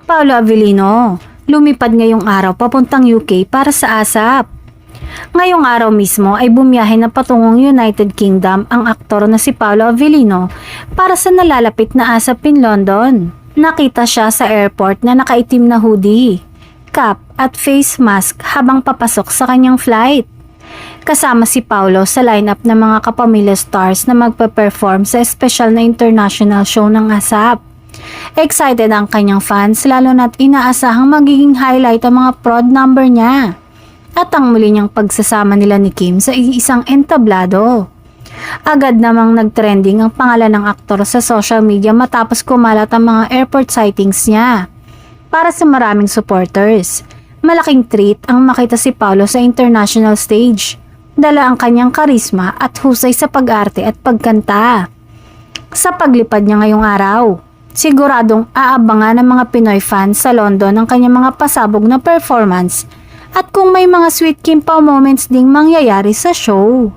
Paolo Avellino, lumipad ngayong araw papuntang UK para sa ASAP. Ngayong araw mismo ay bumiyahe na patungong United Kingdom ang aktor na si Paolo Avellino para sa nalalapit na ASAP in London. Nakita siya sa airport na nakaitim na hoodie, cap at face mask habang papasok sa kanyang flight. Kasama si Paolo sa lineup ng mga kapamilya stars na magpe-perform sa espesyal na international show ng ASAP. Excited ang kanyang fans lalo na't inaasahang magiging highlight ang mga prod number niya at ang muli niyang pagsasama nila ni Kim sa isang entablado. Agad namang nagtrending ang pangalan ng aktor sa social media matapos kumalat ang mga airport sightings niya. Para sa maraming supporters, malaking treat ang makita si Paolo sa international stage. Dala ang kanyang karisma at husay sa pag-arte at pagkanta. Sa paglipad niya ngayong araw, siguradong aabangan ng mga Pinoy fans sa London ang kanyang mga pasabog na performance at kung may mga sweet Kim Pao moments ding mangyayari sa show.